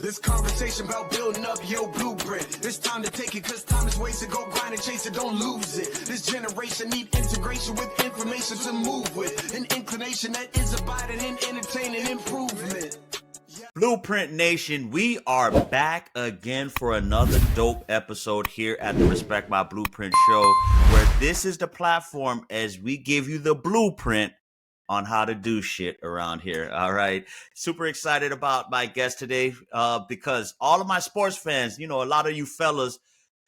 This conversation about building up your blueprint. It's time to take it because time is wasted. Go grind and chase it, don't lose it. This generation need integration with information to move with. An inclination that is abiding in entertaining improvement. Blueprint Nation, we are back again for another dope episode here at the Respect My Blueprint show, where this is the platform as we give you the blueprint on how to do shit around here. All right. Super excited about my guest today because all of my sports fans, a lot of you fellas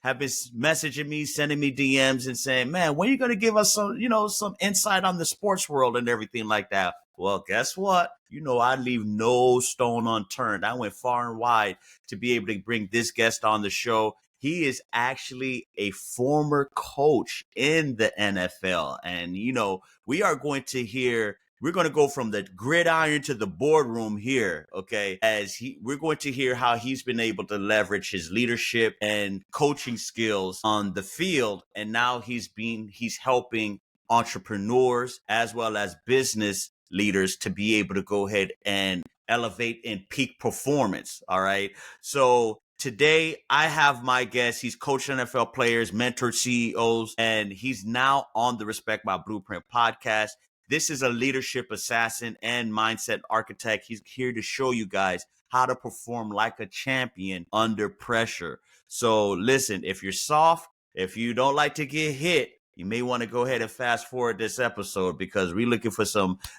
have been messaging me, sending me DMs and saying, man, when are you going to give us some insight on the sports world and everything like that? Well, guess what? I leave no stone unturned. I went far and wide to be able to bring this guest on the show. He is actually a former coach in the NFL. And, we're going to go from the gridiron to the boardroom here, okay? We're going to hear how he's been able to leverage his leadership and coaching skills on the field. And now he's helping entrepreneurs as well as business leaders to be able to go ahead and elevate in peak performance. All right. So today I have my guest. He's coached NFL players, mentored CEOs, and he's now on the Respect My Blueprint podcast. This is a leadership assassin and mindset architect. He's here to show you guys how to perform like a champion under pressure. So listen, if you're soft, if you don't like to get hit, you may want to go ahead and fast forward this episode because we're looking for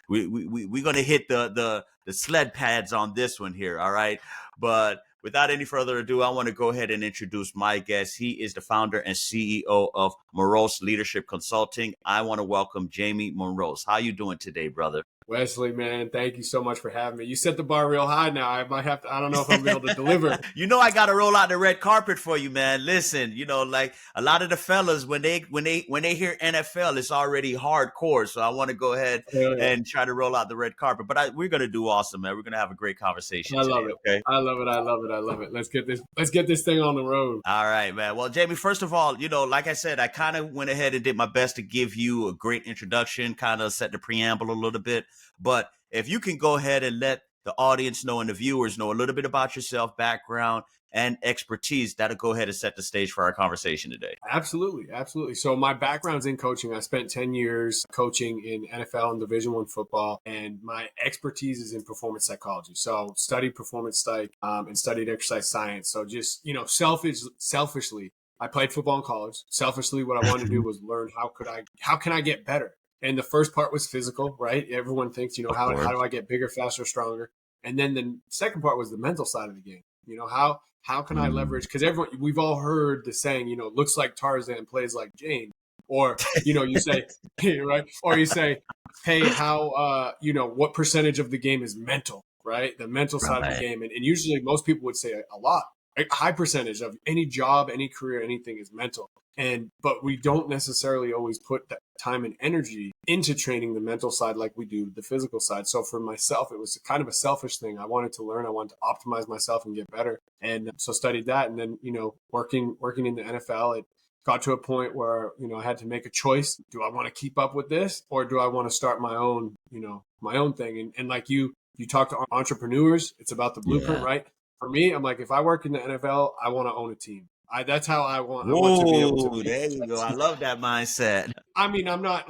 we're going to hit the sled pads on this one here. All right. But without any further ado, I want to go ahead and introduce my guest. He is the founder and CEO of Mroz Leadership Consulting. I want to welcome Jamey Mroz. How you doing today, brother? Wesley, man, thank you so much for having me. You set the bar real high now. I don't know if I'm able to deliver. I got to roll out the red carpet for you, man. Listen, like a lot of the fellas, when they hear NFL, it's already hardcore. So I want to go ahead and try to roll out the red carpet. But we're going to do awesome, man. We're going to have a great conversation today, love it. Okay? I love it. Let's get this thing on the road. All right, man. Well, Jamey, first of all, like I said, I kind of went ahead and did my best to give you a great introduction, kind of set the preamble a little bit. But if you can go ahead and let the audience know and the viewers know a little bit about yourself, background, and expertise, that'll go ahead and set the stage for our conversation today. Absolutely. So my background's in coaching. I spent 10 years coaching in NFL and Division I football, and my expertise is in performance psychology. So studied performance psych and studied exercise science. So just, selfishly, I played football in college. Selfishly, what I wanted to do was learn how can I get better? And the first part was physical, right? Everyone thinks, how do I get bigger, faster, stronger? And then the second part was the mental side of the game. How can I leverage? Because we've all heard the saying, looks like Tarzan, plays like Jane. Or, you say, right? Or you say, hey, how, what percentage of the game is mental, right? The mental side of the game. And usually most people would say a lot. A high percentage of any job, any career, anything is mental. But we don't necessarily always put that time and energy into training the mental side like we do the physical side. So for myself, it was kind of a selfish thing. I wanted to learn. I wanted to optimize myself and get better. And so studied that. And then, working in the NFL, it got to a point where, I had to make a choice. Do I want to keep up with this or do I want to start my own thing? And like you talk to entrepreneurs, it's about the blueprint, right? For me, I'm like, if I work in the NFL, I want to own a team. That's how I want to be able to. There you go. I love that mindset. I mean, I'm not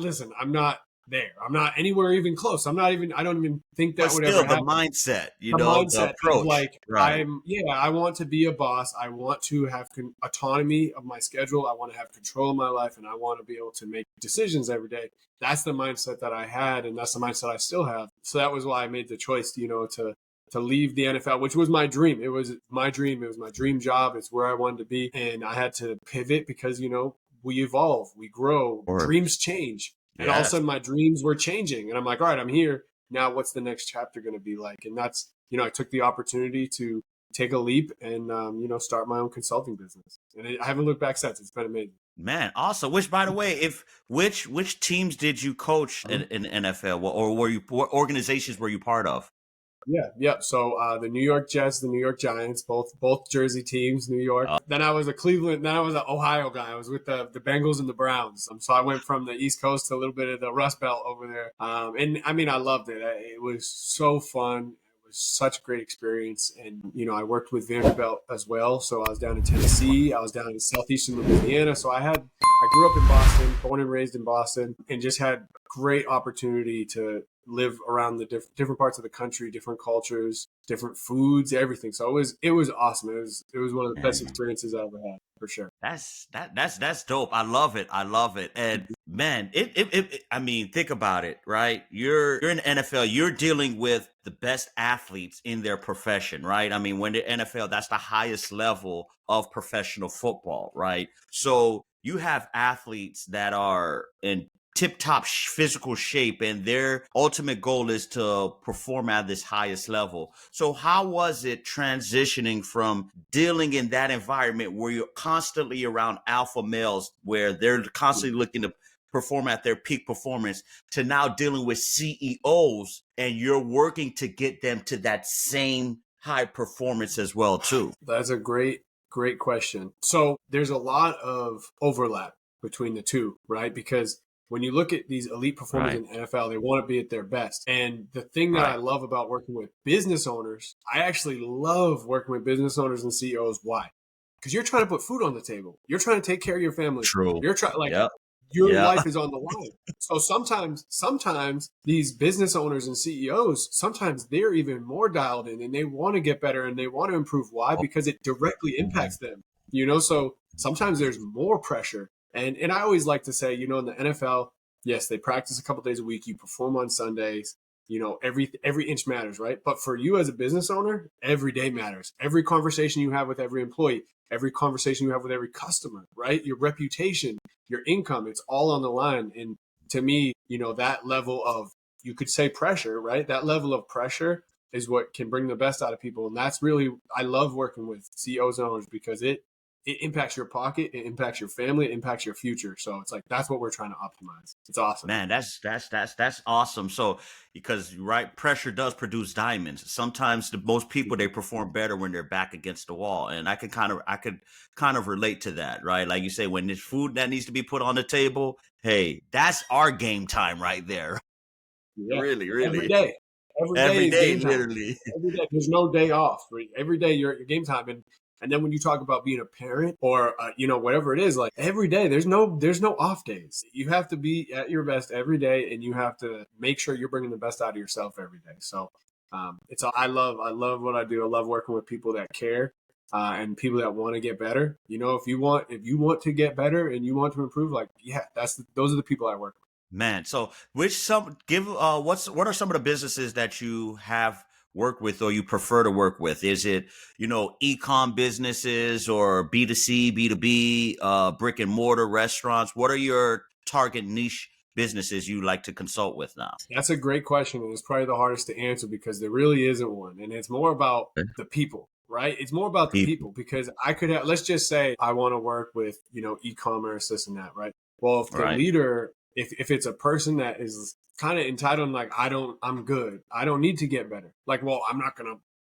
there. I'm not anywhere even close. I don't even think that would ever happen. The mindset, the approach. Like, right. I want to be a boss. I want to have autonomy of my schedule. I want to have control of my life, and I want to be able to make decisions every day. That's the mindset that I had, and that's the mindset I still have. So that was why I made the choice, to leave the NFL, which was my dream. It was my dream. It was my dream job. It's where I wanted to be. And I had to pivot because, we evolve, we grow, dreams change. And all of a sudden my dreams were changing. And I'm like, all right, I'm here. Now what's the next chapter going to be like? And that's, I took the opportunity to take a leap and, start my own consulting business. And I haven't looked back since. It's been amazing. Man, awesome. Which, by the way, which teams did you coach in NFL or what organizations were you part of? Yeah. So the New York Jets, the New York Giants, both Jersey teams, New York. Then I was an Ohio guy. I was with the Bengals and the Browns. So I went from the East Coast to a little bit of the Rust Belt over there. And I mean, I loved it. It was so fun. It was such a great experience. And, I worked with Vanderbilt as well. So I was down in Tennessee. I was down in southeastern Louisiana. So I grew up in Boston, born and raised in Boston, and just had great opportunity to live around the different parts of the country, different cultures, different foods, everything. So it was awesome. It was one of the best experiences I ever had, for sure. That's dope. I love it. And man, I mean, think about it, right? You're in the NFL, you're dealing with the best athletes in their profession, right? I mean, when the NFL, that's the highest level of professional football, right? So you have athletes that are in tip-top physical shape, and their ultimate goal is to perform at this highest level. So how was it transitioning from dealing in that environment where you're constantly around alpha males, where they're constantly looking to perform at their peak performance, to now dealing with CEOs, and you're working to get them to that same high performance as well too? That's a great question. So there's a lot of overlap between the two, right? Because when you look at these elite performers in the NFL, they want to be at their best. And the thing that I love about working with business owners, I actually love working with business owners and CEOs. Why? Because you're trying to put food on the table. You're trying to take care of your family. True. You're trying, your life is on the line. So sometimes these business owners and CEOs, sometimes they're even more dialed in, and they want to get better and they want to improve. Why? Because it directly impacts them. So sometimes there's more pressure. And I always like to say, in the NFL, yes, they practice a couple days a week. You perform on Sundays. Every inch matters, right? But for you as a business owner, every day matters. Every conversation you have with every employee, every conversation you have with every customer, right? Your reputation, your income, it's all on the line. And to me, that level of, you could say pressure, right? That level of pressure is what can bring the best out of people. And that's really, I love working with CEOs and owners, because it impacts your pocket, it impacts your family, it impacts your future. So it's like, that's what we're trying to optimize. It's awesome. Man, that's awesome. So, because pressure does produce diamonds. Sometimes most people, they perform better when they're back against the wall. And I could kind of relate to that, right? Like you say, when there's food that needs to be put on the table, hey, that's our game time right there. Yeah. Really. Every day literally. Every day. There's no day off. Every day you're at your game time. And then when you talk about being a parent or, whatever it is, like every day, there's no off days. You have to be at your best every day, and you have to make sure you're bringing the best out of yourself every day. So I love what I do. I love working with people that care and people that want to get better. If you want to get better and you want to improve, those are the people I work with. Man, so what are some of the businesses that you have work with or you prefer to work with? Is it, e-com businesses or B2C, B2B, brick and mortar restaurants? What are your target niche businesses you like to consult with now? That's a great question. And it's probably the hardest to answer, because there really isn't one. And it's more about the people, right? It's more about the people, because I could have, let's just say I want to work with, e-commerce, this and that, right? Well, if the leader, if it's a person that is kind of entitled, like, I'm good, I don't need to get better. Like, well,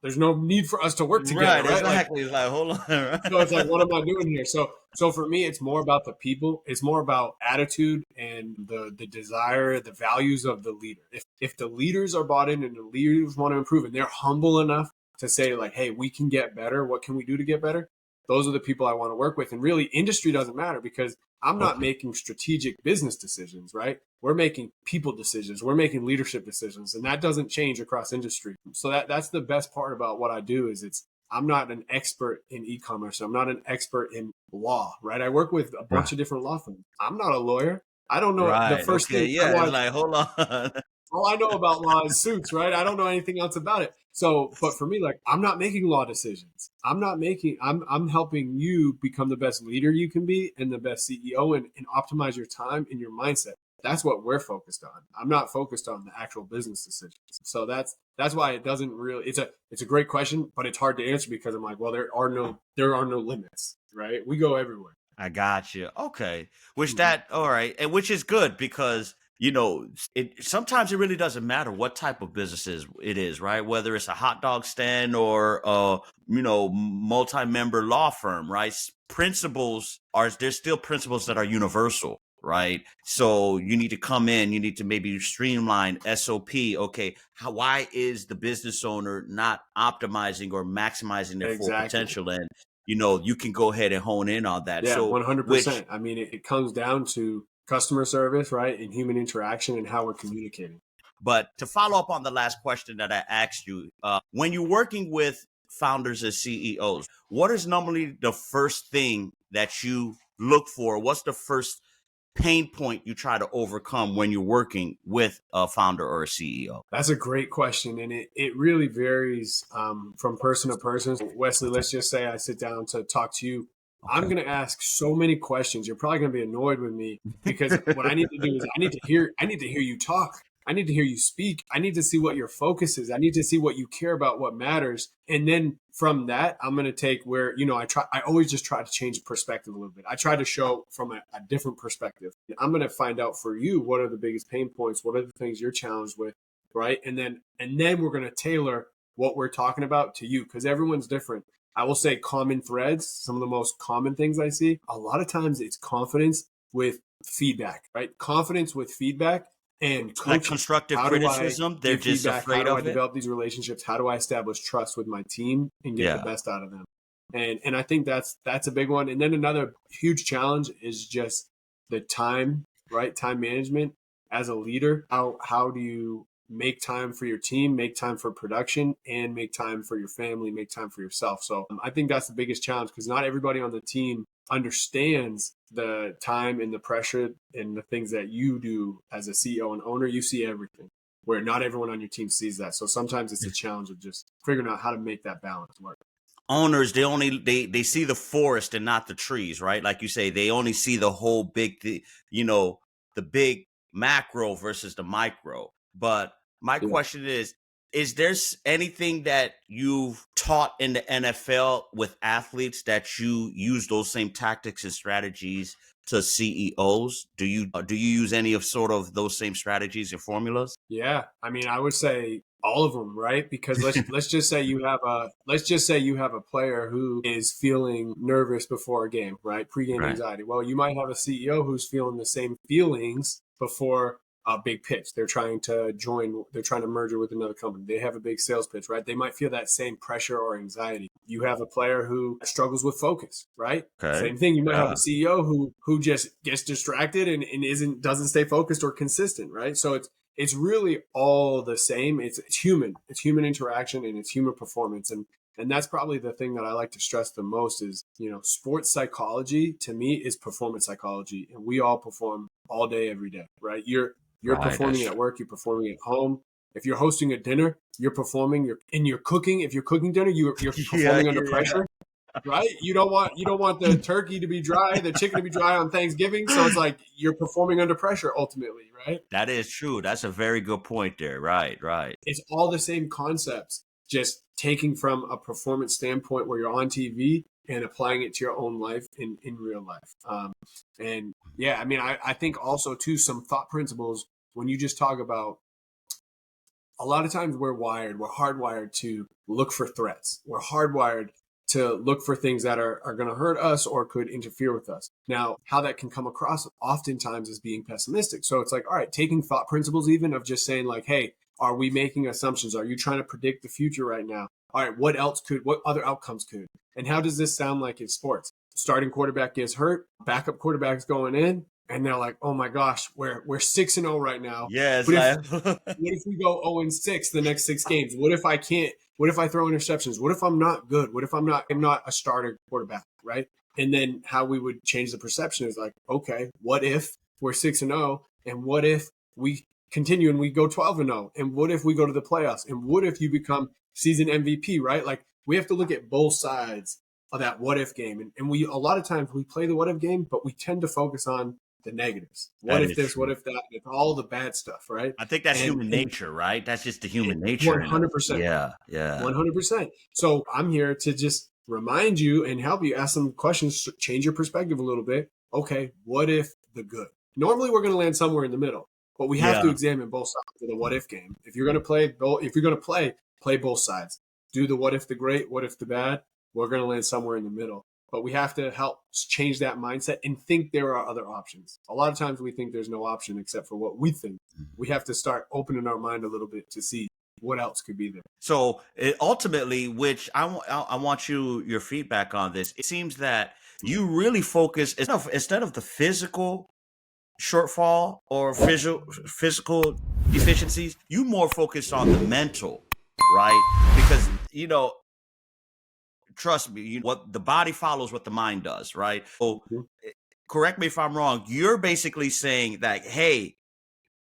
there's no need for us to work together. Right? Exactly. Like, hold on. Right? So it's like, what am I doing here? So for me, it's more about the people. It's more about attitude and the desire, the values of the leader. If the leaders are bought in and the leaders want to improve, and they're humble enough to say, like, hey, we can get better. What can we do to get better? Those are the people I want to work with. And really, industry doesn't matter, because I'm not making strategic business decisions, right? We're making people decisions. We're making leadership decisions, and that doesn't change across industry. So that's the best part about what I do, is I'm not an expert in e-commerce. I'm not an expert in law, right? I work with a bunch of different law firms. I'm not a lawyer. I don't know the first thing. Yeah, like, hold on. All I know about law is suits, right? I don't know anything else about it. So, but for me, like, I'm not making law decisions. I'm helping you become the best leader you can be and the best CEO, and optimize your time and your mindset. That's what we're focused on. I'm not focused on the actual business decisions. So that's why it doesn't really, it's a great question, but it's hard to answer, because I'm like, well, there are no limits, right? We go everywhere. I got you. Okay. All right. And which is good, because sometimes it really doesn't matter what type of businesses it is, right? Whether it's a hot dog stand or multi-member law firm, right? There's still principles that are universal. right? So you need to come in, you need to maybe streamline SOP. Okay, why is the business owner not optimizing or maximizing their full Exactly. potential? And, you can go ahead and hone in on that. Yeah, So, 100%. I mean, it comes down to customer service, right? And human interaction and how we're communicating. but to follow up on the last question that I asked you, when you're working with founders as CEOs, what is normally the first thing that you look for? What's the first pain point you try to overcome when you're working with a founder or a CEO? That's a great question. And it really varies from person to person. Wesley, let's just say I sit down to talk to you. Okay. I'm going to ask so many questions. You're probably going to be annoyed with me because what I need to do is I need to hear you talk. I need to hear you speak. I need to see what your focus is. I need to see what you care about, what matters. And then from that, I'm going to take where, I always just try to change perspective a little bit. I try to show from a different perspective. I'm going to find out for you, what are the biggest pain points? What are the things you're challenged with? Right. And then we're going to tailor what we're talking about to you because everyone's different. I will say common threads, some of the most common things I see. A lot of times it's confidence with feedback, right? Confidence with feedback. And coaching, like constructive criticism, they're just afraid of it. How do I develop these relationships? How do I establish trust with my team and get the best out of them? And I think that's a big one. And then another huge challenge is just the time, right? Time management as a leader. How do you make time for your team, make time for production, and make time for your family, make time for yourself? So I think that's the biggest challenge because not everybody on the team understands the time and the pressure and the things that you do as a CEO and owner. You see everything where not everyone on your team sees that. So sometimes it's a challenge of just figuring out how to make that balance work. Owners, they see the forest and not the trees, right? Like you say, they only see the whole big, the big macro versus the micro. But my question is there anything that you've taught in the NFL with athletes that you use those same tactics and strategies to CEOs? Do you use any of sort of those same strategies and formulas? Yeah, I mean, I would say all of them, right? Because let's just say you have a player who is feeling nervous before a game, right? Pre-game anxiety. Well, you might have a CEO who's feeling the same feelings before a big pitch. They're trying to merge with another company. They have a big sales pitch, right? They might feel that same pressure or anxiety. You have a player who struggles with focus, right? Okay. Same thing. You might have a CEO who just gets distracted and doesn't stay focused or consistent, right? So it's really all the same. It's human. It's human interaction and it's human performance. And that's probably the thing that I like to stress the most is, sports psychology to me is performance psychology. And we all perform all day, every day, right? You're performing at work, you're performing at home. If you're hosting a dinner, you're performing. You're cooking. If you're cooking dinner, you're performing under pressure, right? You don't want the turkey to be dry, the chicken to be dry on Thanksgiving. So it's like you're performing under pressure ultimately, right? That is true. That's a very good point there. Right. It's all the same concepts, just taking from a performance standpoint where you're on TV and applying it to your own life in real life. And yeah, I mean, I think also too, some thought principles when you just talk about, a lot of times we're hardwired to look for threats. We're hardwired to look for things that are going to hurt us or could interfere with us. Now, how that can come across oftentimes is being pessimistic. So it's like, all right, taking thought principles even of just saying like, hey, are we making assumptions? Are you trying to predict the future right now? All right, what other outcomes could? And how does this sound like in sports? Starting quarterback gets hurt, backup quarterback's going in, and they're like, oh my gosh, we're 6-0 right now. Yes. What if we go 0-6 the next 6 games? What if I can't? What if I throw interceptions? What if I'm not good? What if I'm not a starter quarterback, right? And then how we would change the perception is like, okay, what if we're 6-0, and what if we continue and we go 12-0, and what if we go to the playoffs, and what if you become season MVP, right? Like we have to look at both sides of that what if game, and we a lot of times we play the what if game, but we tend to focus on the negatives. What if this? True. What if that? It's all the bad stuff, right? I think that's human nature, right? That's just the human nature. 100%. Yeah. 100%. So I'm here to just remind you and help you ask some questions, change your perspective a little bit. Okay, what if the good? Normally we're going to land somewhere in the middle, but we have to examine both sides of the what if game. If you're going to play both sides. Do the what if the great, what if the bad. We're going to land somewhere in the middle. but we have to help change that mindset and think there are other options. A lot of times we think there's no option except for what we think. We have to start opening our mind a little bit to see what else could be there. So ultimately, which I want your feedback on this. It seems that you really focus instead of the physical shortfall or physical deficiencies, you more focus on the mental, right? Because trust me, what the body follows what the mind does, right? So correct me if I'm wrong. You're basically saying that, hey,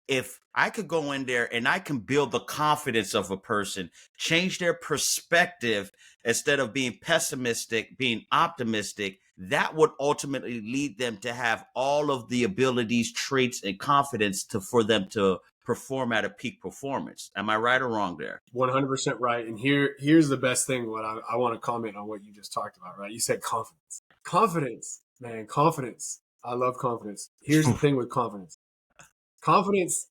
if I could go in there and I can build the confidence of a person, change their perspective, instead of being pessimistic, being optimistic, that would ultimately lead them to have all of the abilities, traits, and confidence for them to perform at a peak performance. Am I right or wrong there? 100% right. And here's the best thing. What I want to comment on what you just talked about, right? You said confidence. Confidence, man, confidence. I love confidence. Here's the thing with confidence. Confidence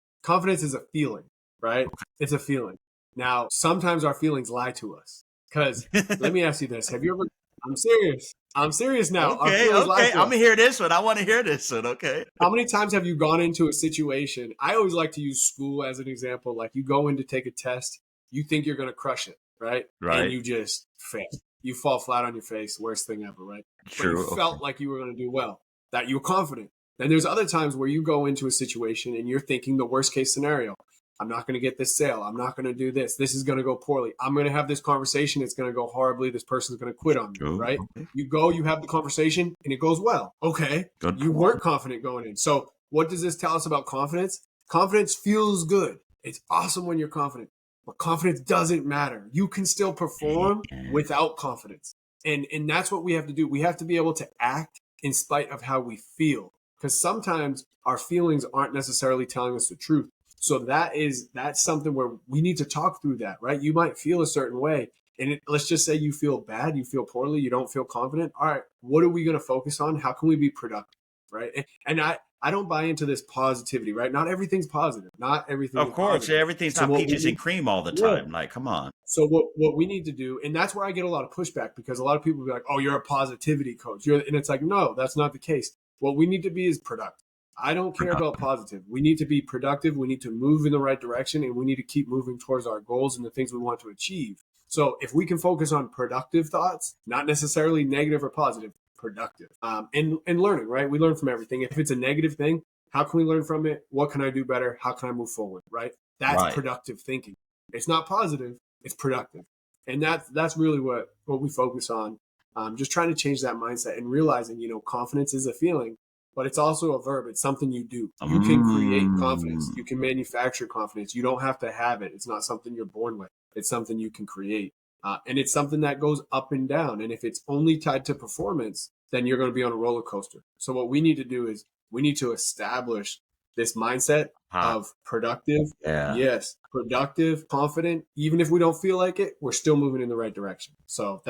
is a feeling, right? It's a feeling. Now, sometimes our feelings lie to us. Because let me ask you this. Have you ever, I'm serious now. Okay. I'm going to hear this one. I want to hear this one. Okay. How many times have you gone into a situation? I always like to use school as an example. Like you go in to take a test, you think you're going to crush it, right? Right. And you just fail. You fall flat on your face. Worst thing ever, right? True. But you felt like you were going to do well, that you were confident. Then there's other times where you go into a situation and you're thinking the worst case scenario. I'm not going to get this sale. I'm not going to do this. This is going to go poorly. I'm going to have this conversation. It's going to go horribly. This person's going to quit on me, right? Okay. You have the conversation and it goes well. Okay. Good. You weren't confident going in. So what does this tell us about confidence? Confidence feels good. It's awesome when you're confident, but confidence doesn't matter. You can still perform without confidence. And that's what we have to do. We have to be able to act in spite of how we feel. Because sometimes our feelings aren't necessarily telling us the truth. So that's something where we need to talk through that, right? You might feel a certain way. And let's just say you feel bad, you feel poorly, you don't feel confident. All right, what are we going to focus on? How can we be productive, right? And I don't buy into this positivity, right? Not everything's positive. Not everything. Of course, positive. everything's not peaches and cream all the time. Yeah. Like, come on. So what we need to do, and that's where I get a lot of pushback because a lot of people be like, "Oh, you're a positivity coach," and it's like, no, that's not the case. What we need to be is productive. I don't care about positive. We need to be productive. We need to move in the right direction, and we need to keep moving towards our goals and the things we want to achieve. So if we can focus on productive thoughts, not necessarily negative or positive, productive, and learning, right? We learn from everything. If it's a negative thing, how can we learn from it? What can I do better? How can I move forward, right? That's productive thinking. It's not positive. It's productive. And that's really what we focus on. Just trying to change that mindset and realizing, confidence is a feeling, but it's also a verb. It's something you do. You can create confidence. You can manufacture confidence. You don't have to have it. It's not something you're born with. It's something you can create. And it's something that goes up and down. And if it's only tied to performance, then you're going to be on a roller coaster. So what we need to do is we need to establish this mindset of productive. Yeah. Yes. Productive, confident. Even if we don't feel like it, we're still moving in the right direction. So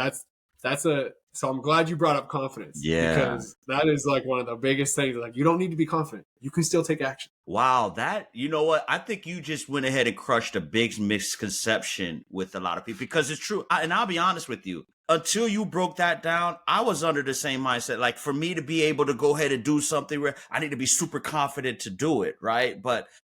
so I'm glad you brought up confidence. Yeah. Because that is like one of the biggest things. Like you don't need to be confident. You can still take action. Wow. You know what? I think you just went ahead and crushed a big misconception with a lot of people because it's true. And I'll be honest with you. Until you broke that down, I was under the same mindset. Like for me to be able to go ahead and do something where I need to be super confident to do it. Right.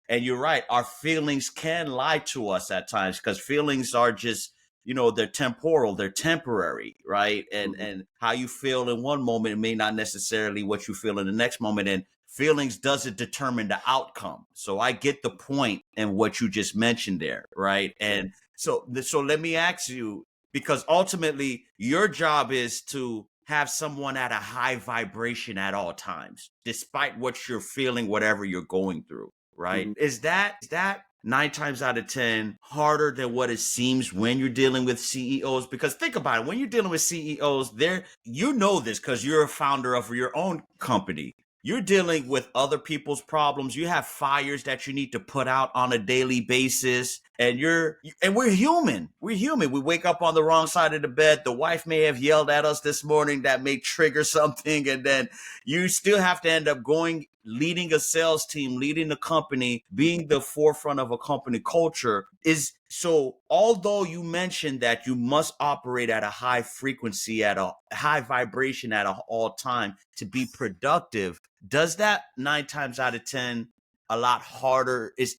And you're right. Our feelings can lie to us at times because feelings are just, they're temporal, they're temporary, right? And how you feel in one moment may not necessarily what you feel in the next moment. And feelings doesn't determine the outcome. So I get the point in what you just mentioned there, right? And so let me ask you, because ultimately your job is to have someone at a high vibration at all times, despite what you're feeling, whatever you're going through, right? Mm-hmm. Is that 9 times out of 10 harder than what it seems when you're dealing with CEOs? Because think about it, when you're dealing with CEOs, you know this because you're a founder of your own company. You're dealing with other people's problems. You have fires that you need to put out on a daily basis. And we're human. We're human. We wake up on the wrong side of the bed. The wife may have yelled at us this morning that may trigger something. And then you still have to end up going leading a sales team, leading a company, being the forefront of a company culture is so although you mentioned that you must operate at a high frequency, at a high vibration at all time to be productive, does that 9 times out of 10 a lot harder is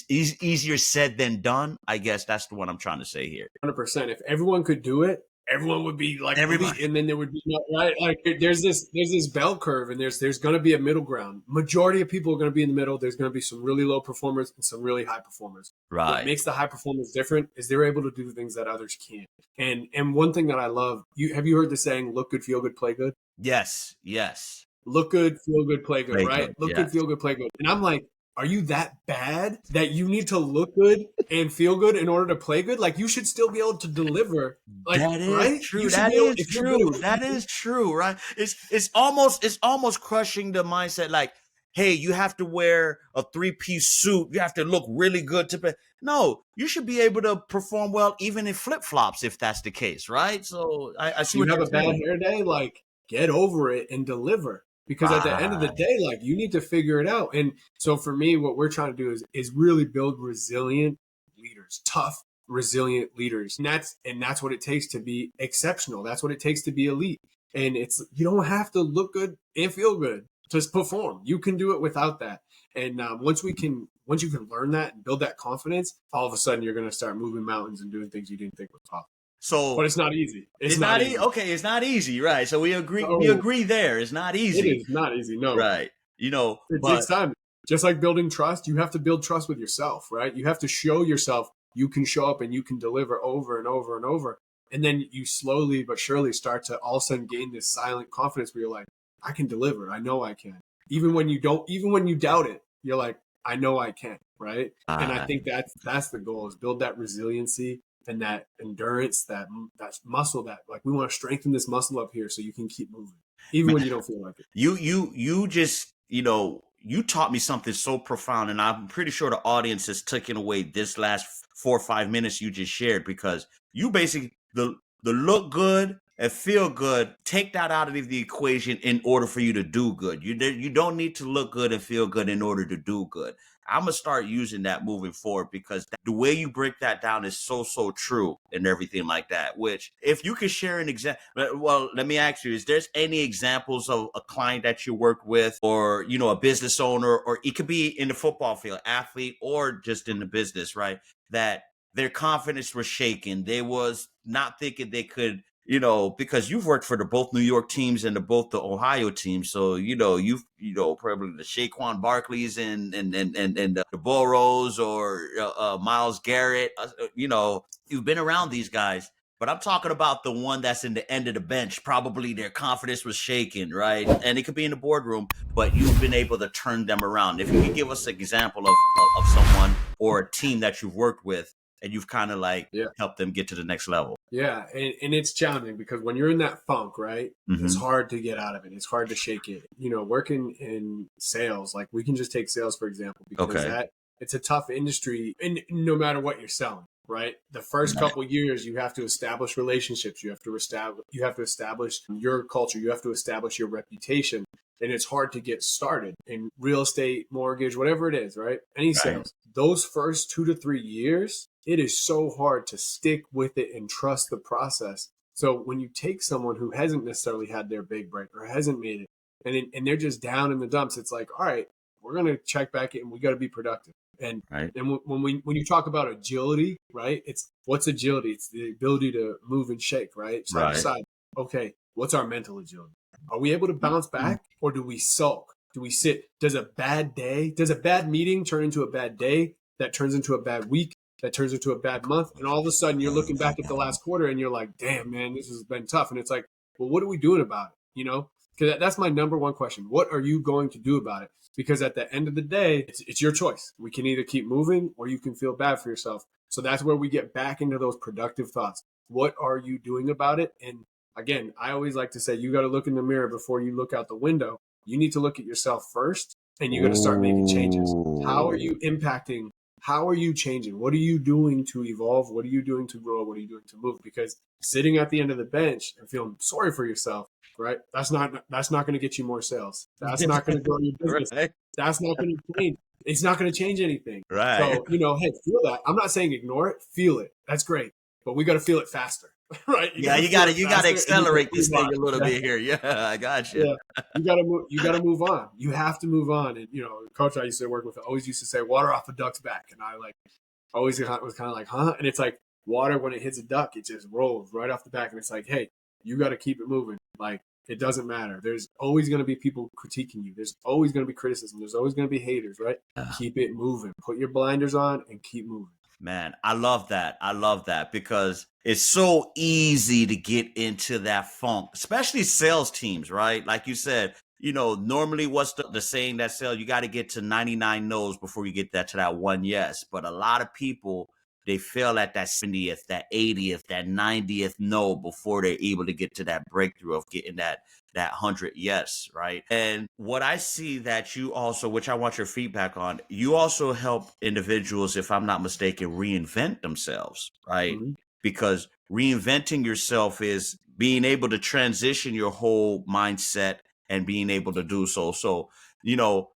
easier said than done? I guess that's the one I'm trying to say here. 100%. If everyone could do it, everyone would be like Everybody. elite, and then there would be no, right. Like there's this bell curve, and there's going to be a middle ground. Majority of people are going to be in the middle. There's going to be some really low performers and some really high performers. Right. What makes the high performers different is they're able to do things that others can't. And one thing that I love, have you heard the saying, "Look good, feel good, play good"? Yes. Look good, feel good, play good, Play right? good, Look yeah. good, feel good, play good. And I'm like, are you that bad that you need to look good and feel good in order to play good? Like, you should still be able to deliver. Like, That is right? true. You should That be able- is if you're good true. at- That is true, right? It's almost crushing the mindset. Like, hey, you have to wear a 3-piece suit. You have to look really good to play. No, you should be able to perform well even in flip flops if that's the case, right? So I see you what have you're a bad saying. hair day, like, get over it and deliver. Because at the end of the day, like, you need to figure it out. And so for me, what we're trying to do is really build resilient leaders, tough, resilient leaders. And that's what it takes to be exceptional. That's what it takes to be elite. And you don't have to look good and feel good to perform. You can do it without that. And once you can learn that and build that confidence, all of a sudden you're going to start moving mountains and doing things you didn't think was possible. So, but it's not easy. It's not easy. Okay, it's not easy, right? So we agree. We agree there. It's not easy. It is not easy. No, right? It takes time. Just like building trust, you have to build trust with yourself, right? You have to show yourself you can show up and you can deliver over and over and over, and then you slowly but surely start to all of a sudden gain this silent confidence where you're like, I can deliver. I know I can. Even when you doubt it, you're like, I know I can, right? And I think that's the goal, is build that resiliency and that endurance, that muscle, that like, we want to strengthen this muscle up here so you can keep moving, even when you don't feel like it. You just, you taught me something so profound, and I'm pretty sure the audience has taken away this last 4 or 5 minutes you just shared, because you basically, the look good and feel good, take that out of the equation in order for you to do good. You don't need to look good and feel good in order to do good. I'm going to start using that moving forward, because the way you break that down is so true and everything like that, which if you could share an example, well, let me ask you, is there any examples of a client that you work with, or, a business owner, or it could be in the football field, athlete, or just in the business, right? That their confidence was shaken. They was not thinking they could, because you've worked for both New York teams and both the Ohio teams. So, you've, probably the Saquon Barkleys and the Burrows, or Myles Garrett, you've been around these guys. But I'm talking about the one that's in the end of the bench. Probably their confidence was shaken, right? And it could be in the boardroom, but you've been able to turn them around. If you could give us an example of someone or a team that you've worked with, and you've kind of helped them get to the next level. Yeah. And it's challenging, because when you're in that funk, right, it's hard to get out of it. It's hard to shake it. Working in sales, like, we can just take sales, for example, because it's a tough industry, and no matter what you're selling, right? The first couple of years, you have to establish relationships. You have to establish your culture. You have to establish your reputation. And it's hard to get started in real estate, mortgage, whatever it is, right? Any sales. Those first 2 to 3 years, it is so hard to stick with it and trust the process. So when you take someone who hasn't necessarily had their big break or hasn't made it, and they're just down in the dumps, it's like, all right, we're going to check back in. We got to be productive. And when you talk about agility, right? What's agility? It's the ability to move and shake, right? Side to side. Okay, what's our mental agility? Are we able to bounce back, or do we sulk? Do we sit? Does a bad meeting turn into a bad day? That turns into a bad week? That turns into a bad month? And all of a sudden you're looking back at the last quarter and you're like, damn, man, this has been tough. And it's like, well, what are we doing about it? Because that's my number one question. What are you going to do about it? Because at the end of the day, it's your choice. We can either keep moving, or you can feel bad for yourself. So that's where we get back into those productive thoughts. What are you doing about it? And again, I always like to say, you got to look in the mirror before you look out the window. You need to look at yourself first, and you got to start making changes. How are you impacting? How are you changing? What are you doing to evolve? What are you doing to grow? What are you doing to move? Because sitting at the end of the bench and feeling sorry for yourself, right? That's not going to get you more sales. That's not going to grow your business. Right. That's not going to change. It's not going to change anything. Right. So, hey, feel that. I'm not saying ignore it. Feel it. That's great. But we got to feel it faster, right? You got to accelerate this thing a little bit here. Yeah, I got you. Yeah, you got to move on. You have to move on. And coach I used to work with always used to say, "Water off a duck's back," and I always was kind of like, "Huh?" And it's like water when it hits a duck, it just rolls right off the back, and it's like, "Hey, you got to keep it moving." Like it doesn't matter. There's always going to be people critiquing you. There's always going to be criticism. There's always going to be haters, right? Keep it moving. Put your blinders on and keep moving. Man, I love that. I love that because it's so easy to get into that funk, especially sales teams, right? Like you said, normally what's the saying that sales, you got to get to 99 no's before you get to that one yes. But a lot of people, they fail at that 70th, that 80th, that 90th no before they're able to get to that breakthrough of getting that 100 yes, right? And what I see that you also, which I want your feedback on, you also help individuals, if I'm not mistaken, reinvent themselves, right? Mm-hmm. Because reinventing yourself is being able to transition your whole mindset and being able to do so. So,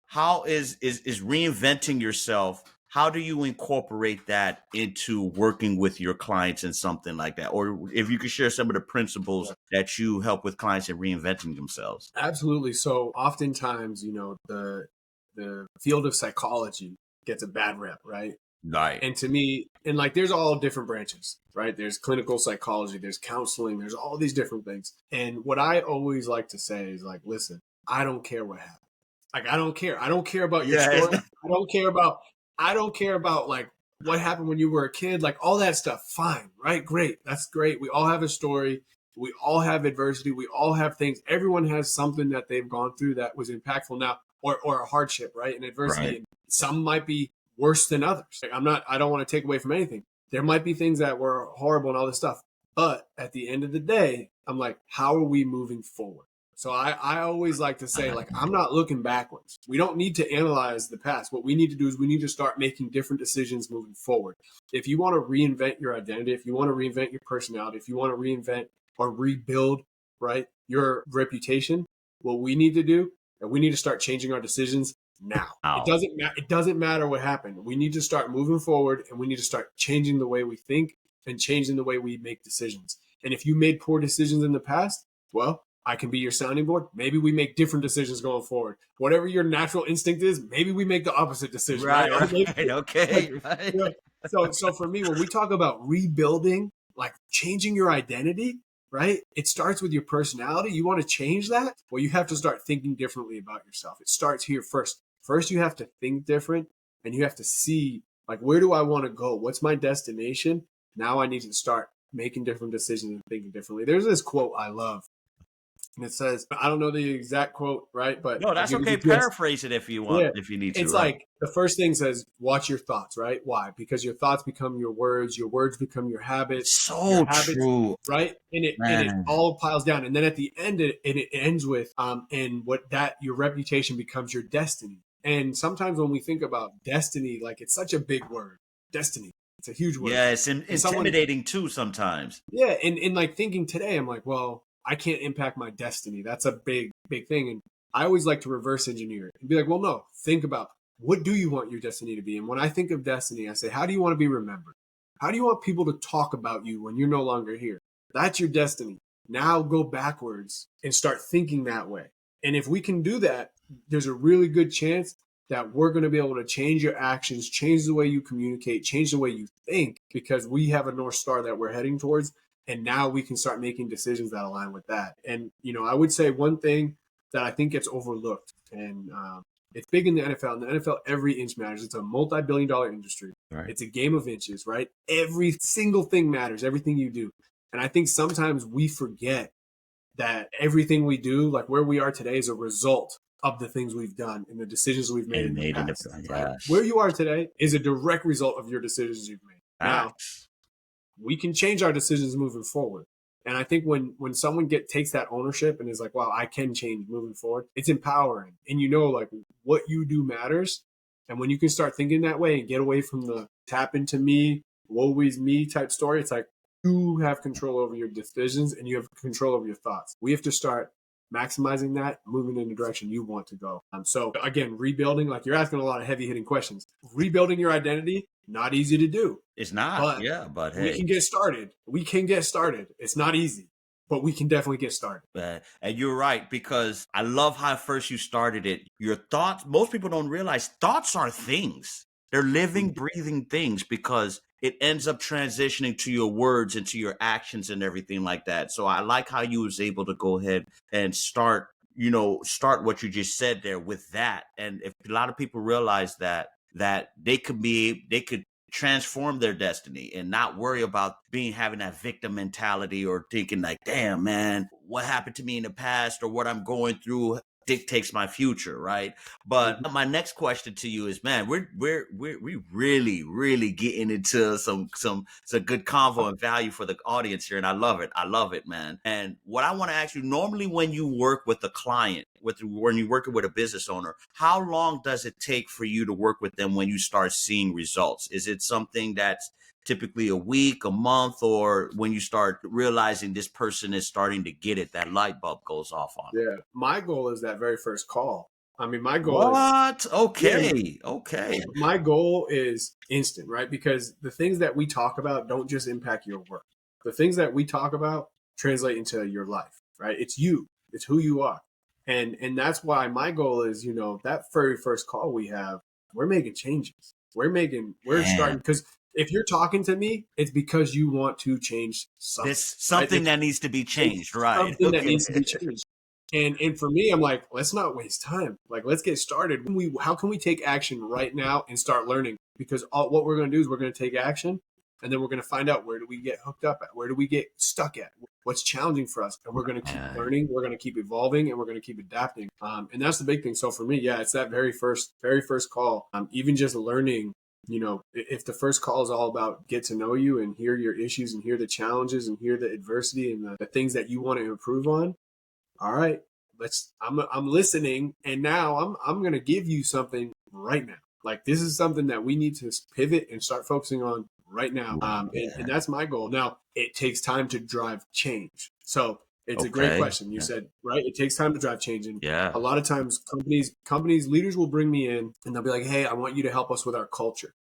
how is reinventing yourself? How do you incorporate that into working with your clients and something like that? Or if you could share some of the principles that you help with clients in reinventing themselves. Absolutely. So oftentimes, the field of psychology gets a bad rep, right? Right. And to me, and there's all different branches, right? There's clinical psychology, there's counseling, there's all these different things. And what I always like to say is listen, I don't care what happened. I don't care. I don't care about your story. I don't care about what happened when you were a kid, all that stuff. Fine, right? Great. That's great. We all have a story. We all have adversity. We all have things. Everyone has something that they've gone through that was impactful now or a hardship, right? And adversity. Right. And some might be worse than others. I don't want to take away from anything. There might be things that were horrible and all this stuff. But at the end of the day, I'm like, how are we moving forward? So I always like to say, I'm not looking backwards. We don't need to analyze the past. What we need to do is we need to start making different decisions moving forward. If you want to reinvent your identity, if you want to reinvent your personality, if you want to reinvent or rebuild, right, your reputation, what we need to do, and we need to start changing our decisions now. It doesn't matter what happened. We need to start moving forward, and we need to start changing the way we think and changing the way we make decisions. And if you made poor decisions in the past, well, I can be your sounding board. Maybe we make different decisions going forward. Whatever your natural instinct is, maybe we make the opposite decision. Right. Okay. Right. So for me, when we talk about rebuilding, changing your identity, right? It starts with your personality. You want to change that? Well, you have to start thinking differently about yourself. It starts here first. First, you have to think different, and you have to see, where do I want to go? What's my destination? Now I need to start making different decisions and thinking differently. There's this quote I love. And it says, I don't know the exact quote, right? But no, that's okay. Paraphrase it if you want, if you need to. It's the first thing says, watch your thoughts, right? Why? Because your thoughts become your words become your habits. Your true. Right? And it all piles down. And then at the end, it ends with, and your reputation becomes your destiny. And sometimes when we think about destiny, it's such a big word, destiny. It's a huge word. Yeah, it's intimidating too sometimes. Yeah. And thinking today, I'm well, I can't impact my destiny. That's a big, big thing. And I always like to reverse engineer it and be well, no, think about what do you want your destiny to be? And when I think of destiny, I say, how do you want to be remembered? How do you want people to talk about you when you're no longer here? That's your destiny. Now go backwards and start thinking that way. And if we can do that, there's a really good chance that we're going to be able to change your actions, change the way you communicate, change the way you think, because we have a North Star that we're heading towards. And now we can start making decisions that align with that. And, I would say one thing that I think gets overlooked, and it's big in the NFL. In the NFL, every inch matters. It's a multi-billion-dollar industry. Right. It's a game of inches, right? Every single thing matters, everything you do. And I think sometimes we forget that everything we do, where we are today, is a result of the things we've done and the decisions we've made in the past. Right? Where you are today is a direct result of your decisions you've made. Now, we can change our decisions moving forward. And I think when someone takes that ownership and is wow, I can change moving forward, it's empowering. And what you do matters. And when you can start thinking that way and get away from the tap into me, woe is me type story, it's you have control over your decisions and you have control over your thoughts. We have to start maximizing that, moving in the direction you want to go. So again, rebuilding, like you're asking a lot of heavy hitting questions. Rebuilding your identity, not easy to do. It's not, But but hey, we can get started. It's not easy, but we can definitely get started. And you're right, because I love how first you started it. Your thoughts, most people don't realize thoughts are things. They're living, breathing things, because it ends up transitioning to your words and to your actions and everything like that. So I like how you was able to go ahead and start what you just said there with that. And if a lot of people realize that they could transform their destiny and not worry about having that victim mentality or thinking like, damn, man, what happened to me in the past or what I'm going through dictates my future, right? But my next question to you is, man, we really getting into some good convo and value for the audience here, and I love it, man. And what I want to ask you, normally when you work with a client, when you're working with a business owner, how long does it take for you to work with them when you start seeing results? Is it something that's typically a week, a month, or when you start realizing this person is starting to get it, that light bulb goes off on them? Yeah. My goal is that very first call. I mean, my goal is... Okay. My goal is instant, right? Because the things that we talk about don't just impact your work. The things that we talk about translate into your life, right? It's you. It's who you are. And that's why my goal is, that very first call we have, we're making changes. We're starting, because if you're talking to me, it's because you want to change something. There's something that needs to be changed, right? Something that needs to be changed. And for me, I'm like, let's not waste time. Like, let's get started. How can we take action right now and start learning? Because what we're going to do is we're going to take action, and then we're going to find out, where do we get hooked up at? Where do we get stuck at? What's challenging for us? And we're going to keep learning. We're going to keep evolving, and we're going to keep adapting. And that's the big thing. So for me, it's that very first call. Even just learning. If the first call is all about get to know you and hear your issues and hear the challenges and hear the adversity and the things that you want to improve on. All right, I'm listening. And now I'm going to give you something right now. Like, this is something that we need to pivot and start focusing on right now. And that's my goal. Now, it takes time to drive change. So it's a great question. You said, right? It takes time to drive change. And a lot of times companies, leaders will bring me in and they'll be like, hey, I want you to help us with our culture.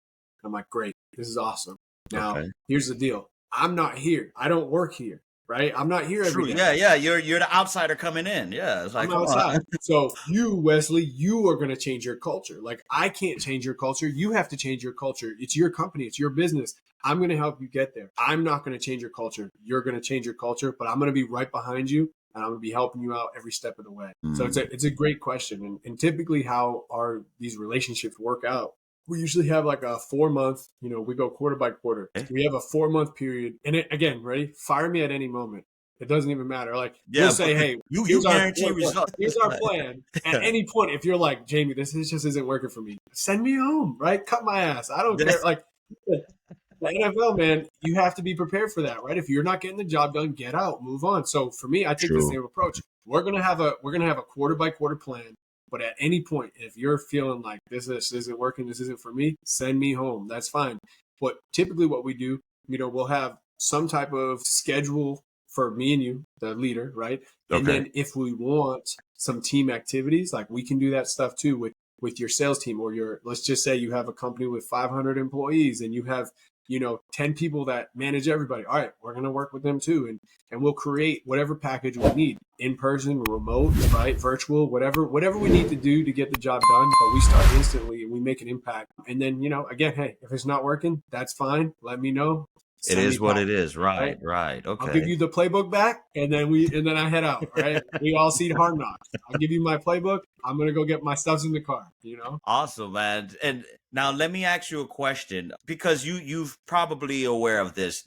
And I'm like, great. This is awesome. Now, here's the deal. I'm not here. I don't work here, right? I'm not here every day. Yeah. You're the outsider coming in. Yeah. It's like, I'm outside. So you, Wesley, you are going to change your culture. Like, I can't change your culture. You have to change your culture. It's your company. It's your business. I'm going to help you get there. I'm not going to change your culture. You're going to change your culture, but I'm going to be right behind you, and I'm going to be helping you out every step of the way. So it's a great question. And typically how these relationships work out, we usually have like a 4-month, we go quarter by quarter. We have a 4-month period. And again, ready? Fire me at any moment. It doesn't even matter. Like, we'll say, hey, you guarantee results. Here's our plan. At any point, if you're like, Jamey, this just isn't working for me, send me home, right? Cut my ass. I don't care. Like, the NFL, man, you have to be prepared for that, right? If you're not getting the job done, get out, move on. So for me, I take the same approach. We're gonna have a quarter by quarter plan. But at any point, if you're feeling like this isn't working, this isn't for me, send me home. That's fine. But typically what we do, we'll have some type of schedule for me and you, the leader, right? And then if we want some team activities, like, we can do that stuff too with your sales team, or let's just say you have a company with 500 employees and you have 10 people that manage everybody. All right, we're going to work with them too. And we'll create whatever package we need, in person, remote, right? Virtual, whatever we need to do to get the job done. But we start instantly and we make an impact. And then, again, hey, if it's not working, that's fine. Let me know. It is what it is. Right. Okay. I'll give you the playbook back, and then I head out. Right. We all see Hard Knocks. I'll give you my playbook. I'm gonna go get my stuffs in the car. Awesome, man. And now let me ask you a question, because you've probably aware of this.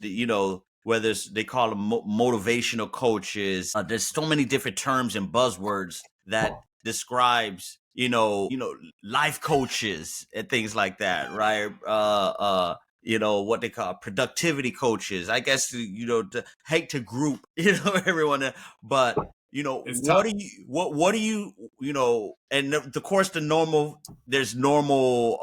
Whether they call them motivational coaches. There's so many different terms and buzzwords that describes life coaches and things like that, right? What they call productivity coaches, I guess, to hate to group, everyone, but, what do you, and of course there's normal,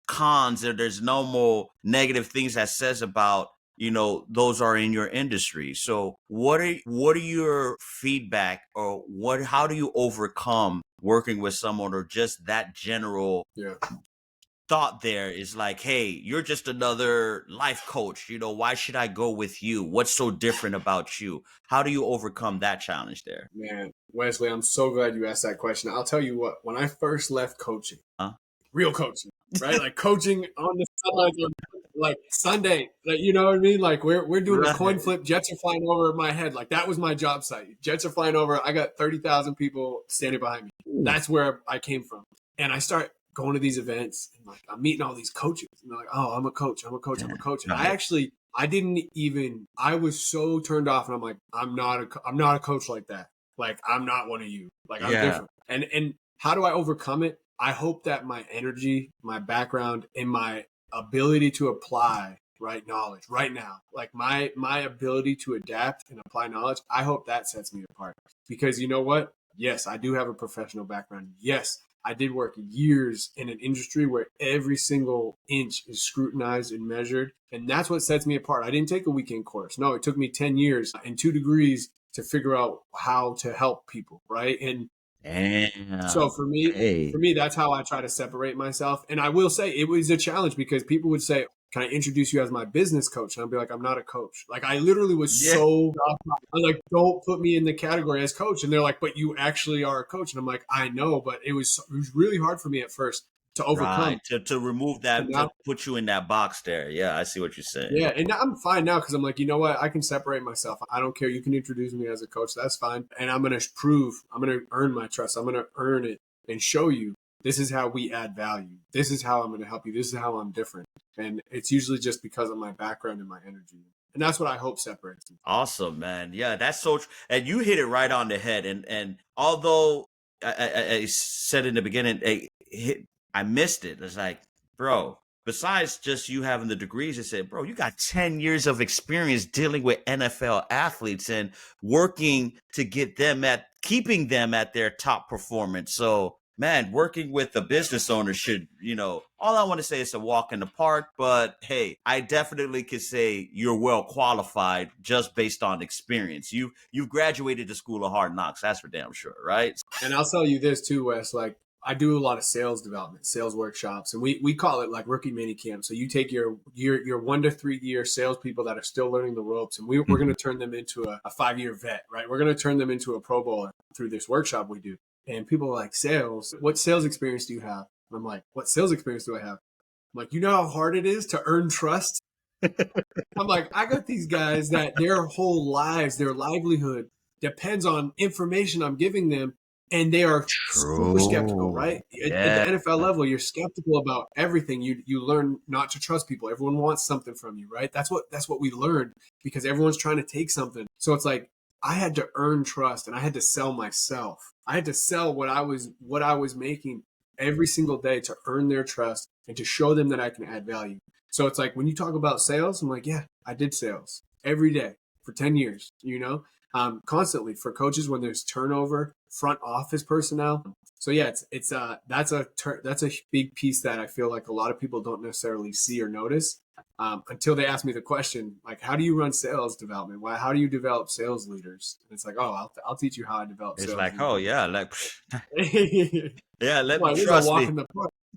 cons, there's normal negative things that says about those are in your industry. So what are your feedback, or how do you overcome working with someone, or just that general thought there is like, hey, you're just another life coach, why should I go with you? What's so different about you? How do you overcome that challenge there? Man, Wesley, I'm so glad you asked that question. I'll tell you what, when I first left coaching, real coaching, right? Like coaching on the sidelines on like Sunday, like, you know what I mean? Like we're doing a coin flip, jets are flying over my head. Like that was my job site. Jets are flying over. I got 30,000 people standing behind me. That's where I came from. And I start going to these events and like I'm meeting all these coaches and they're like, oh, I'm a coach. And I was so turned off, and I'm like, I'm not a coach like that. Like, I'm not one of you. Like, I'm different. And how do I overcome it? I hope that my energy, my background, and my ability to apply knowledge right now, like my ability to adapt and apply knowledge, I hope that sets me apart. Because you know what? Yes, I do have a professional background. Yes, I did work years in an industry where every single inch is scrutinized and measured. And that's what sets me apart. I didn't take a weekend course. No, it took me 10 years and 2 degrees to figure out how to help people. Right. And so for me, that's how I try to separate myself. And I will say it was a challenge because people would say, can I introduce you as my business coach? And I'd be like, I'm not a coach. Like I literally was so, I'm like, don't put me in the category as coach. And they're like, but you actually are a coach. And I'm like, I know, but it was really hard for me at first to overcome. Right. To remove that, to put you in that box there. Yeah, I see what you're saying. Yeah, and I'm fine now because I'm like, you know what? I can separate myself. I don't care. You can introduce me as a coach. That's fine. And I'm going to earn my trust. I'm going to earn it and show you this is how we add value. This is how I'm going to help you. This is how I'm different. And it's usually just because of my background and my energy. And that's what I hope separates me. Awesome, man. Yeah, that's so true. And you hit it right on the head. And although I said in the beginning, I missed it. It's like, bro, besides just you having the degrees, it said, bro, you got 10 years of experience dealing with NFL athletes and working to get them keeping them at their top performance. So, man, working with a business owner should, all I want to say is a walk in the park. But hey, I definitely could say you're well qualified just based on experience. You've graduated the School of Hard Knocks. That's for damn sure, right? And I'll tell you this too, Wes, like I do a lot of sales development, sales workshops, and we call it like rookie mini camp. So you take your 1 to 3 year salespeople that are still learning the ropes, and we're going to turn them into a 5-year vet, right? We're going to turn them into a Pro Bowler through this workshop we do. And people are like, sales, what sales experience do you have? And I'm like, what sales experience do I have? I'm like, you know how hard it is to earn trust? I'm like, I got these guys that their whole lives, their livelihood depends on information I'm giving them. And they are super skeptical, right? At the NFL level, you're skeptical about everything. You learn not to trust people. Everyone wants something from you, right? That's what we learned because everyone's trying to take something. So it's like I had to earn trust and I had to sell myself. I had to sell what I was making every single day to earn their trust and to show them that I can add value. So it's like when you talk about sales, I'm like, yeah, I did sales every day for 10 years, constantly for coaches when there's turnover, front office personnel. So yeah, that's a big piece that I feel like a lot of people don't necessarily see or notice until they ask me the question, like, how do you run sales development? How do you develop sales leaders? And it's like, oh, I'll teach you how I develop sales leaders. Oh yeah, like yeah, let me trust me.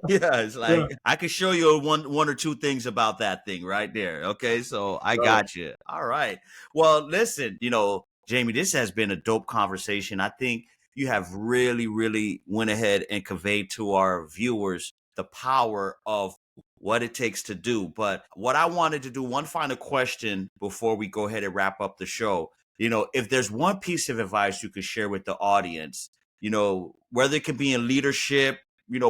Yeah, it's like I could show you one or two things about that thing right there. Okay, so I got you. All right. Well, listen, Jamey, this has been a dope conversation. I think you have really, really went ahead and conveyed to our viewers the power of what it takes to do. But what I wanted to do, one final question before we go ahead and wrap up the show, if there's one piece of advice you could share with the audience, whether it can be in leadership,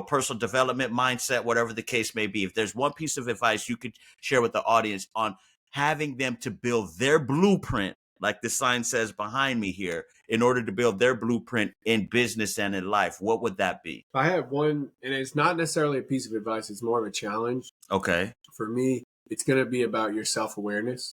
personal development, mindset, whatever the case may be, if there's one piece of advice you could share with the audience on having them to build their blueprint, like the sign says behind me here, in order to build their blueprint in business and in life, what would that be? I have one, and it's not necessarily a piece of advice. It's more of a challenge. Okay. For me, it's going to be about your self-awareness.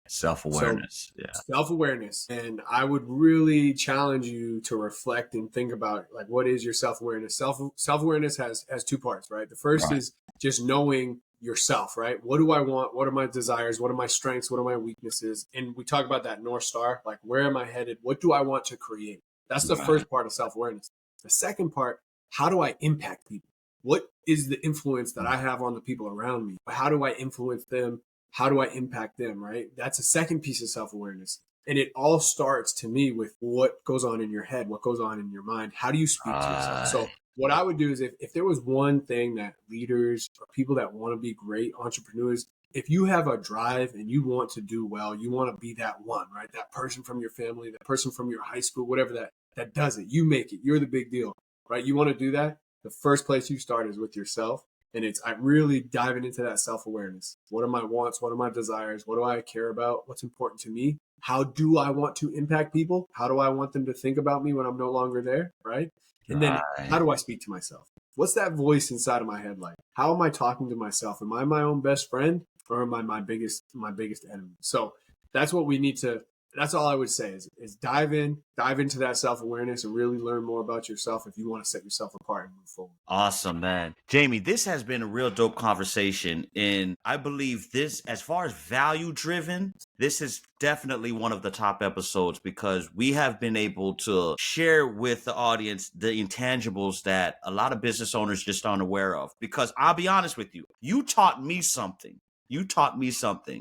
Self-awareness. Self-awareness. And I would really challenge you to reflect and think about, like, what is your self-awareness? Self-awareness has 2 parts, right? The first is just knowing yourself, right? What do I want? What are my desires? What are my strengths? What are my weaknesses? And we talk about that North Star, like where am I headed? What do I want to create? That's the first part of self-awareness. The second part, how do I impact people? What is the influence that I have on the people around me? How do I influence them? How do I impact them, right? That's a second piece of self-awareness. And it all starts to me with what goes on in your head, what goes on in your mind. How do you speak to yourself? So what I would do is if there was one thing that leaders or people that want to be great entrepreneurs, if you have a drive and you want to do well, you want to be that one, right? That person from your family, that person from your high school, whatever that does it. You make it. You're the big deal, right? You want to do that. The first place you start is with yourself. And I really diving into that self-awareness. What are my wants? What are my desires? What do I care about? What's important to me? How do I want to impact people? How do I want them to think about me when I'm no longer there, right? And then how do I speak to myself? What's that voice inside of my head like? How am I talking to myself? Am I my own best friend or am I my biggest enemy? So that's what we need to, that's all I would say is dive into that self-awareness and really learn more about yourself if you want to set yourself apart and move forward. Awesome, man. Jamey, this has been a real dope conversation. And I believe this, as far as value driven, this is definitely one of the top episodes because we have been able to share with the audience the intangibles that a lot of business owners just aren't aware of. Because I'll be honest with you, you taught me something.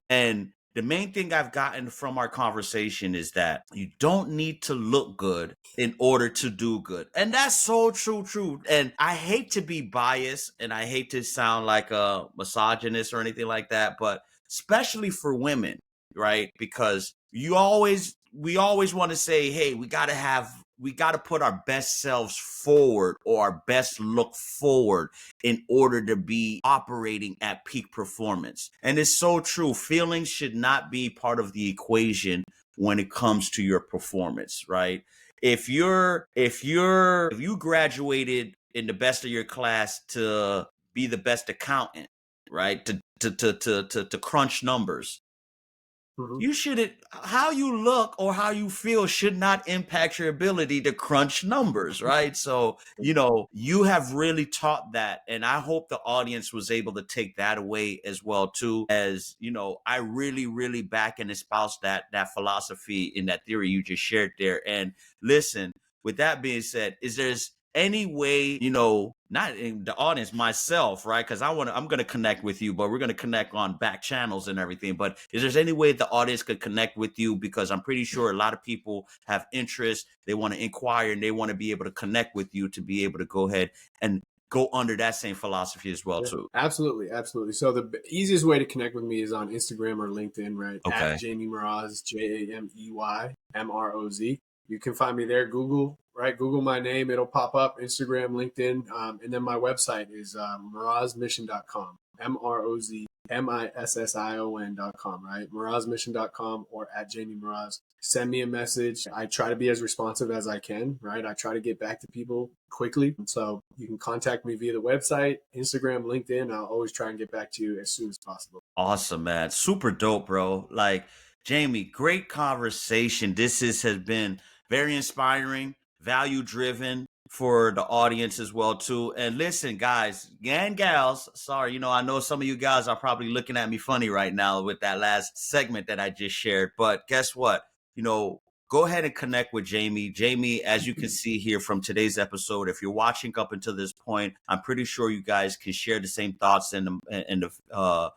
And the main thing I've gotten from our conversation is that you don't need to look good in order to do good. And that's so true. And I hate to be biased and I hate to sound like a misogynist or anything like that, but especially for women, right? Because we always want to say, hey, we got to put our best selves forward or our best look forward in order to be operating at peak performance. And it's so true. Feelings should not be part of the equation when it comes to your performance, right? If you graduated in the best of your class to be the best accountant, right? To crunch numbers. You shouldn't, how you look or how you feel should not impact your ability to crunch numbers, right? So, you have really taught that. And I hope the audience was able to take that away as well, too, as, I really, really back and espouse that philosophy in that theory you just shared there. And listen, with that being said, is there's any way, not in the audience, myself, right? Because I'm going to connect with you, but we're going to connect on back channels and everything. But is there any way the audience could connect with you? Because I'm pretty sure a lot of people have interest. They want to inquire and they want to be able to connect with you to be able to go ahead and go under that same philosophy as well, too. Absolutely. So the easiest way to connect with me is on Instagram or LinkedIn, right? Okay. At Jamey Mroz, JameyMroz. You can find me there. Google my name. It'll pop up. Instagram, LinkedIn. And then my website is MrozMission.com. MrozMission.com, right? MrozMission.com or at Jamey Mroz. Send me a message. I try to be as responsive as I can, right? I try to get back to people quickly. So you can contact me via the website, Instagram, LinkedIn. I'll always try and get back to you as soon as possible. Awesome, man. Super dope, bro. Like, Jamey, great conversation. This has been very inspiring, value-driven for the audience as well, too. And listen, guys and gals, sorry, I know some of you guys are probably looking at me funny right now with that last segment that I just shared. But guess what? Go ahead and connect with Jamey. Jamey, as you can see here from today's episode, if you're watching up until this point, I'm pretty sure you guys can share the same thoughts and the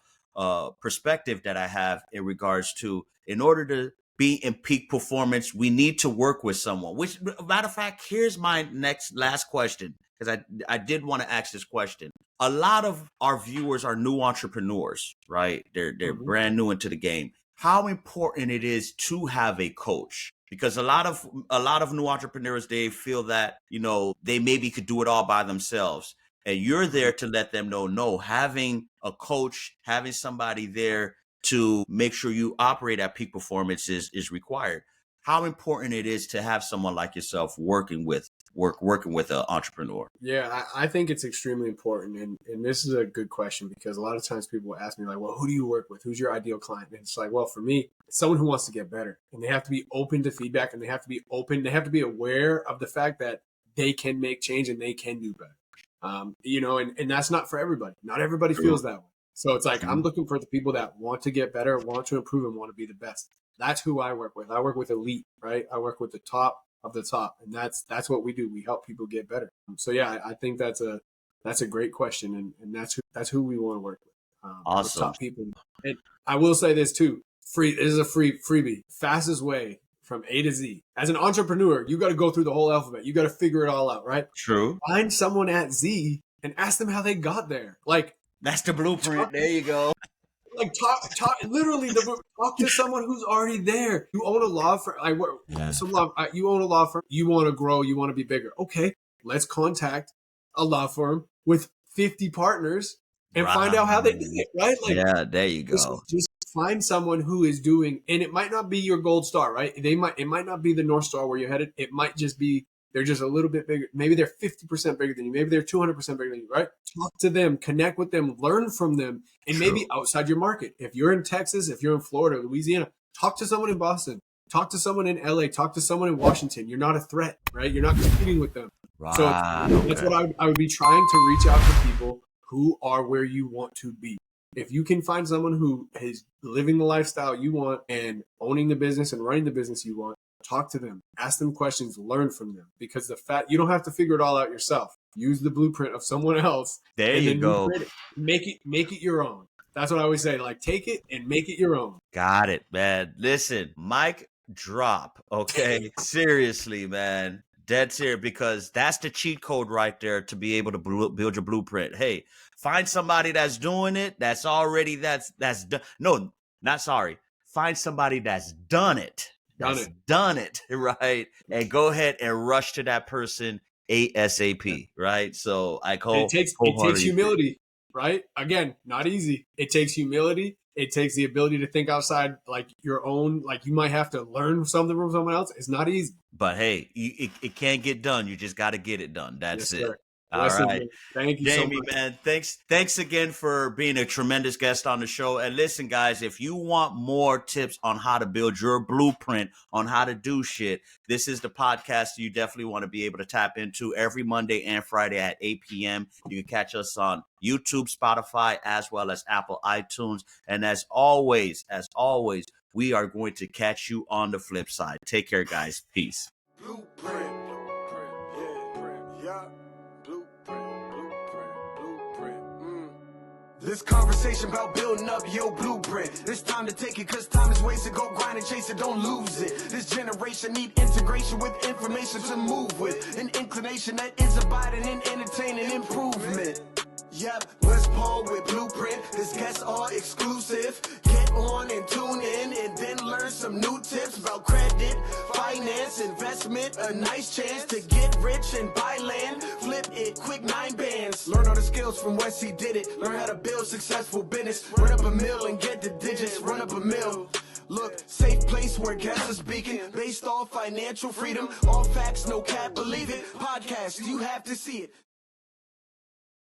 perspective that I have in regards to, in order to be in peak performance, we need to work with someone. Which, matter of fact, here's my last question, because I did want to ask this question. A lot of our viewers are new entrepreneurs, right? They're brand new into the game. How important it is to have a coach? Because a lot of new entrepreneurs, they feel that they maybe could do it all by themselves. And you're there to let them know, no, having a coach, having somebody there to make sure you operate at peak performance is required. How important it is to have someone like yourself working with an entrepreneur. Yeah, I think it's extremely important. And this is a good question because a lot of times people ask me like, well, who do you work with? Who's your ideal client? And it's like, well, for me, it's someone who wants to get better, and they have to be open to feedback, and they have to be open. They have to be aware of the fact that they can make change and they can do better. And that's not for everybody. Not everybody feels that way. So it's like, I'm looking for the people that want to get better, want to improve, and want to be the best. That's who I work with. I work with elite, right? I work with the top of the top, and that's what we do. We help people get better. So yeah, I think that's a great question, and that's who we want to work with. Awesome. Top people. And I will say this too. This is a freebie. Fastest way from A to Z. As an entrepreneur, you got to go through the whole alphabet. You got to figure it all out, right? True. Find someone at Z and ask them how they got there. Like, that's the blueprint. There you go. Like talk to someone who's already there. You own a law firm. You own a law firm. You want to grow. You want to be bigger. Okay, let's contact a law firm with 50 partners and find out how they did it. Right? Like, yeah, there you go. Just find someone who is doing, and it might not be your gold star, right? It might not be the North Star where you're headed. It might just be they're just a little bit bigger. Maybe they're 50% bigger than you. Maybe they're 200% bigger than you, right? Talk to them, connect with them, learn from them, and maybe outside your market. If you're in Texas, if you're in Florida, Louisiana, talk to someone in Boston, talk to someone in LA, talk to someone in Washington. You're not a threat, right? You're not competing with them. Right. So that's what I would be trying to reach out to people who are where you want to be. If you can find someone who is living the lifestyle you want and owning the business and running the business you want, talk to them, ask them questions, learn from them, because you don't have to figure it all out yourself. Use the blueprint of someone else. There you go. Make it your own. That's what I always say. Like, take it and make it your own. Got it, man. Listen, mic drop. Okay. Seriously, man. Dead serious, because that's the cheat code right there to be able to build your blueprint. Hey, find somebody that's doing it. That's already that's done. No, not sorry. Find somebody that's done it. Done it, right? And go ahead and rush to that person ASAP, right? So it takes humility, right? Again, not easy. It takes humility. It takes the ability to think outside like your own, like you might have to learn something from someone else. It's not easy. But hey, it can't get done. You just got to get it done. That's it. Sir. All right. Thank you, Jamey, so much. man. Thanks again for being a tremendous guest on the show. And listen, guys, if you want more tips on how to build your blueprint on how to do shit, this is the podcast you definitely want to be able to tap into every Monday and Friday at 8 p.m. You can catch us on YouTube, Spotify, as well as Apple iTunes. And as always, we are going to catch you on the flip side. Take care, guys. Peace. Blueprint. This conversation about building up your blueprint. It's time to take it, cause time is wasted. Go grind and chase it, don't lose it. This generation need integration with information to move with. An inclination that is abiding in entertaining improvement. Yep, let's Paul with Blueprint. His guests are exclusive. Get on and tune in and then learn some new tips about credit, finance, investment. A nice chance to get rich and buy land. Flip it, quick 9 bands. Learn all the skills from Wesley did it. Learn how to build successful business. Run up a mill and get the digits. Run up a mill. Look, safe place where guests are speaking. Based off financial freedom. All facts, no cap, believe it. Podcast, you have to see it.